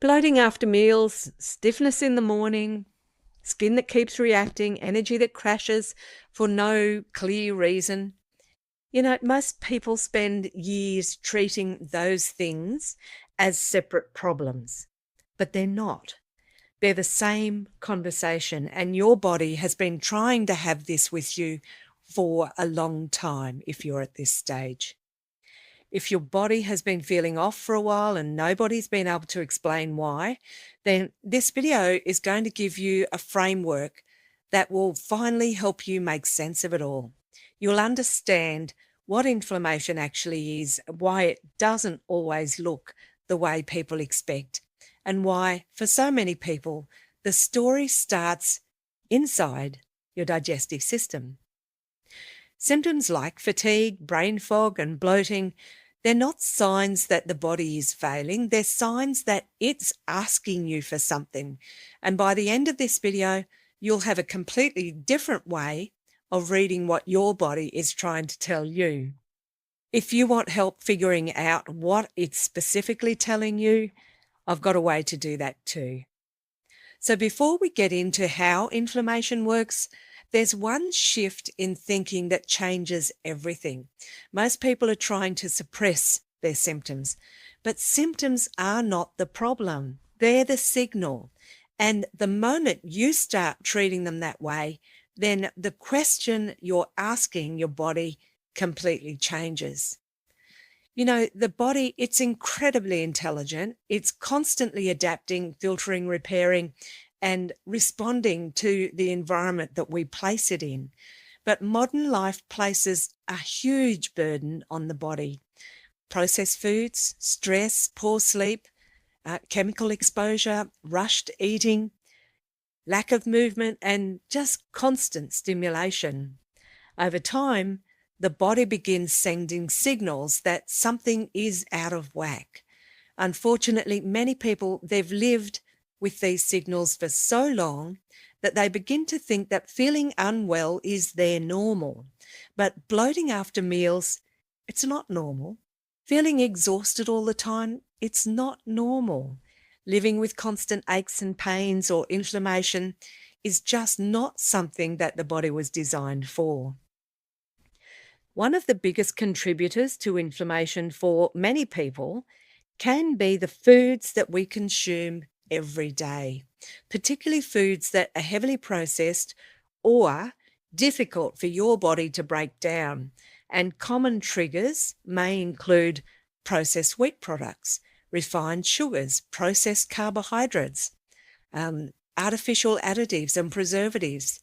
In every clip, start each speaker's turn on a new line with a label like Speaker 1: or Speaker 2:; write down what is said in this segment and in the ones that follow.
Speaker 1: Bloating after meals, stiffness in the morning, skin that keeps reacting, energy that crashes for no clear reason. Most people spend years treating those things as separate problems, but they're not. They're the same conversation, and your body has been trying to have this with you for a long time if you're at this stage. If your body has been feeling off for a while and nobody's been able to explain why, then this video is going to give you a framework that will finally help you make sense of it all. You'll understand what inflammation actually is, why it doesn't always look the way people expect, and why, for so many people, the story starts inside your digestive system. Symptoms like fatigue, brain fog, and bloating, they're not signs that the body is failing. They're signs that it's asking you for something. And by the end of this video, you'll have a completely different way of reading what your body is trying to tell you. If you want help figuring out what it's specifically telling you, I've got a way to do that too. So before we get into how inflammation works, there's one shift in thinking that changes everything. Most people are trying to suppress their symptoms, but symptoms are not the problem. They're the signal. And the moment you start treating them that way, then the question you're asking your body completely changes. The body, it's incredibly intelligent. It's constantly adapting, filtering, repairing, and responding to the environment that we place it in. But modern life places a huge burden on the body. Processed foods, stress, poor sleep, chemical exposure, rushed eating, lack of movement, and just constant stimulation. Over time, the body begins sending signals that something is out of whack. Unfortunately, many people, they've lived with these signals for so long that they begin to think that feeling unwell is their normal. But bloating after meals, it's not normal. Feeling exhausted all the time, it's not normal. Living with constant aches and pains or inflammation is just not something that the body was designed for. One of the biggest contributors to inflammation for many people can be the foods that we consume every day, particularly foods that are heavily processed or difficult for your body to break down. And common triggers may include processed wheat products, refined sugars, processed carbohydrates, artificial additives and preservatives,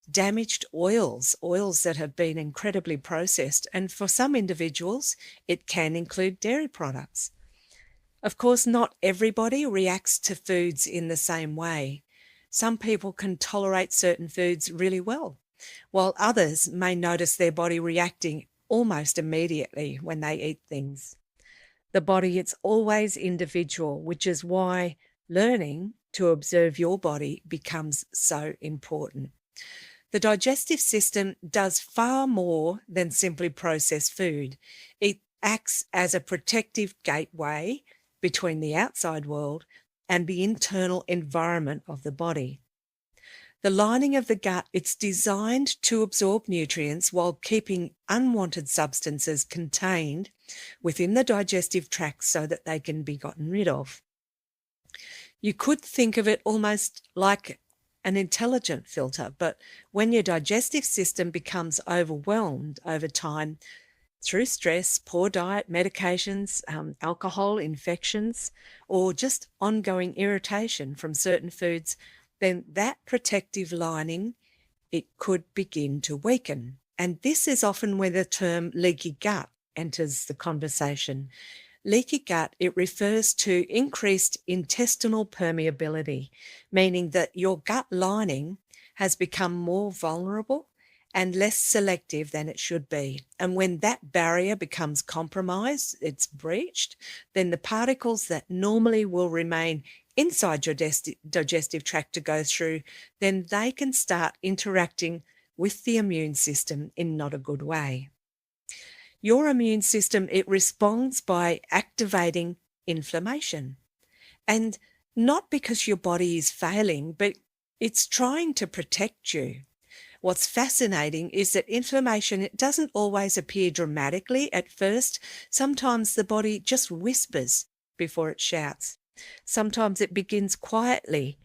Speaker 1: damaged oils that have been incredibly processed. And for some individuals, it can include dairy products. Of course, not everybody reacts to foods in the same way. Some people can tolerate certain foods really well, while others may notice their body reacting almost immediately when they eat things. The body, it's always individual, which is why learning to observe your body becomes so important. The digestive system does far more than simply process food. It acts as a protective gateway between the outside world and the internal environment of the body. The lining of the gut, it's designed to absorb nutrients while keeping unwanted substances contained within the digestive tract so that they can be gotten rid of. You could think of it almost like an intelligent filter, but when your digestive system becomes overwhelmed over time, through stress, poor diet, medications, alcohol, infections, or just ongoing irritation from certain foods, then that protective lining, it could begin to weaken. And this is often where the term leaky gut enters the conversation. Leaky gut, it refers to increased intestinal permeability, meaning that your gut lining has become more vulnerable and less selective than it should be. And when that barrier becomes compromised, it's breached, then the particles that normally will remain inside your digestive tract to go through, then they can start interacting with the immune system in not a good way. Your immune system, it responds by activating inflammation. And not because your body is failing, but it's trying to protect you. What's fascinating is that inflammation, it doesn't always appear dramatically at first. Sometimes the body just whispers before it shouts. Sometimes it begins quietly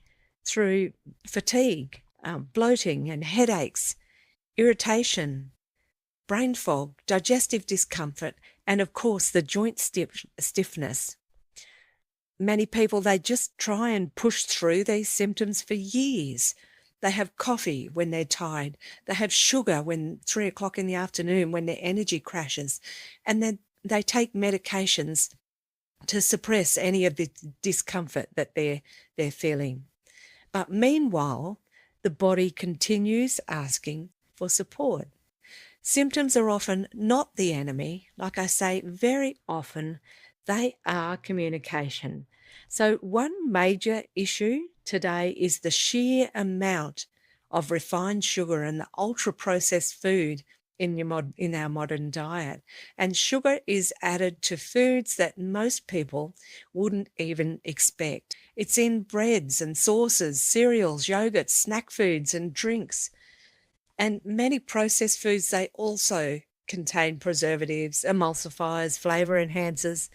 Speaker 1: through fatigue, bloating and headaches, irritation, brain fog, digestive discomfort, and of course the joint stiffness. Many people, they just try and push through these symptoms for years. They have coffee when they're tired. They have sugar when 3 o'clock in the afternoon when their energy crashes. And then they take medications to suppress any of the discomfort that they're feeling. But meanwhile, the body continues asking for support. Symptoms are often not the enemy. Like I say, very often they are communication. So one major issue today is the sheer amount of refined sugar and the ultra-processed food in our modern diet. And sugar is added to foods that most people wouldn't even expect. It's in breads and sauces, cereals, yogurts, snack foods and drinks. And many processed foods, they also contain preservatives, emulsifiers, flavour enhancers,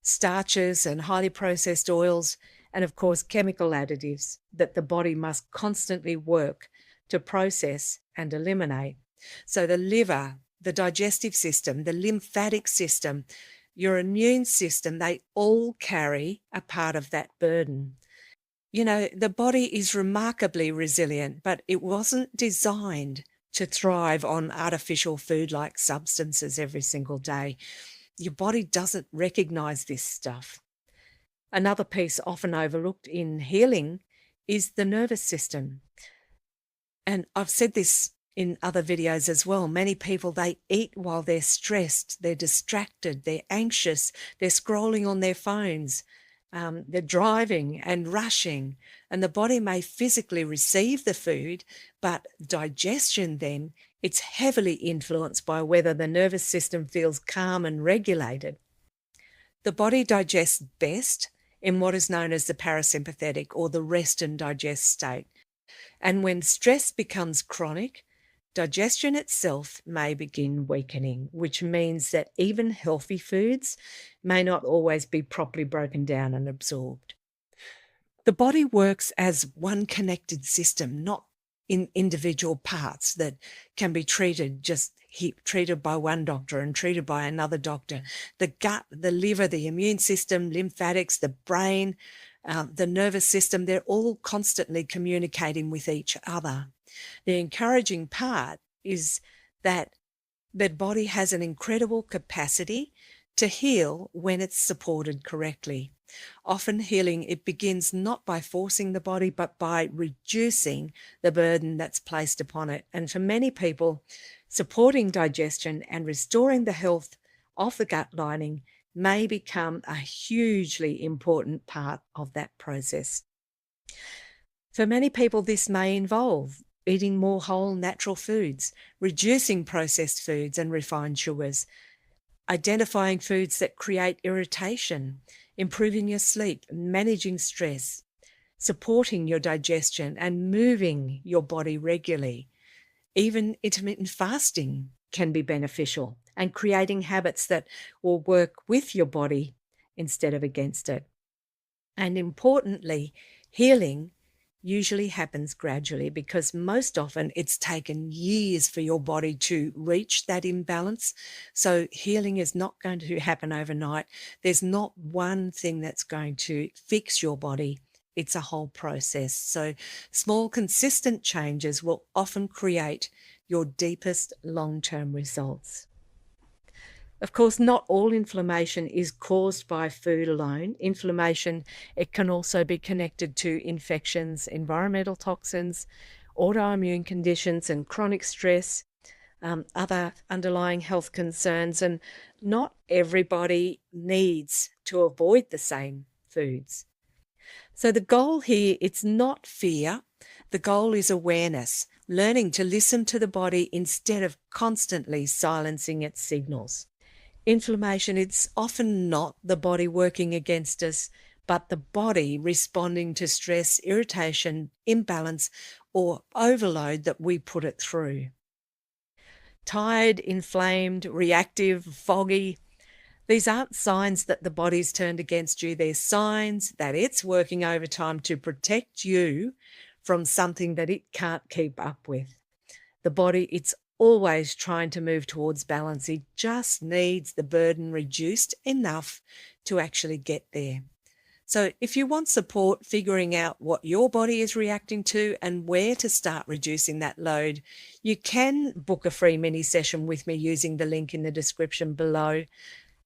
Speaker 1: starches and highly processed oils, and of course chemical additives that the body must constantly work to process and eliminate. So the liver, the digestive system, the lymphatic system, your immune system, they all carry a part of that burden. You know, the body is remarkably resilient, but it wasn't designed to thrive on artificial food-like substances every single day. Your body doesn't recognize this stuff. Another piece often overlooked in healing is the nervous system. And I've said this in other videos as well. Many people, they eat while they're stressed, they're distracted, they're anxious, they're scrolling on their phones, they're driving and rushing, and the body may physically receive the food, but digestion then, it's heavily influenced by whether the nervous system feels calm and regulated. The body digests best in what is known as the parasympathetic or the rest and digest state. And when stress becomes chronic, digestion itself may begin weakening, which means that even healthy foods may not always be properly broken down and absorbed. The body works as one connected system, not in individual parts that can be treated by one doctor and treated by another doctor. The gut, the liver, the immune system, lymphatics, the brain, the nervous system, they're all constantly communicating with each other. The encouraging part is that the body has an incredible capacity to heal when it's supported correctly. Often healing, it begins not by forcing the body, but by reducing the burden that's placed upon it. And for many people, supporting digestion and restoring the health of the gut lining may become a hugely important part of that process. For many people, this may involve eating more whole natural foods, reducing processed foods and refined sugars, identifying foods that create irritation, improving your sleep, managing stress, supporting your digestion and moving your body regularly. Even intermittent fasting can be beneficial, and creating habits that will work with your body instead of against it. And importantly, healing usually happens gradually because most often it's taken years for your body to reach that imbalance. So healing is not going to happen overnight. There's not one thing that's going to fix your body. It's a whole process. So small, consistent changes will often create your deepest long-term results. Of course, not all inflammation is caused by food alone. Inflammation, it can also be connected to infections, environmental toxins, autoimmune conditions and chronic stress, other underlying health concerns, and not everybody needs to avoid the same foods. So the goal here, it's not fear. The goal is awareness, learning to listen to the body instead of constantly silencing its signals. Inflammation, it's often not the body working against us, but the body responding to stress, irritation, imbalance, or overload that we put it through. Tired, inflamed, reactive, foggy. These aren't signs that the body's turned against you. They're signs that it's working overtime to protect you from something that it can't keep up with. The body, it's always trying to move towards balance. It just needs the burden reduced enough to actually get there. So if you want support figuring out what your body is reacting to and where to start reducing that load, you can book a free mini session with me using the link in the description below.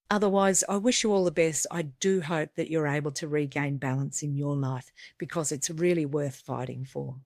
Speaker 1: Otherwise, I wish you all the best. I do hope that you're able to regain balance in your life because it's really worth fighting for.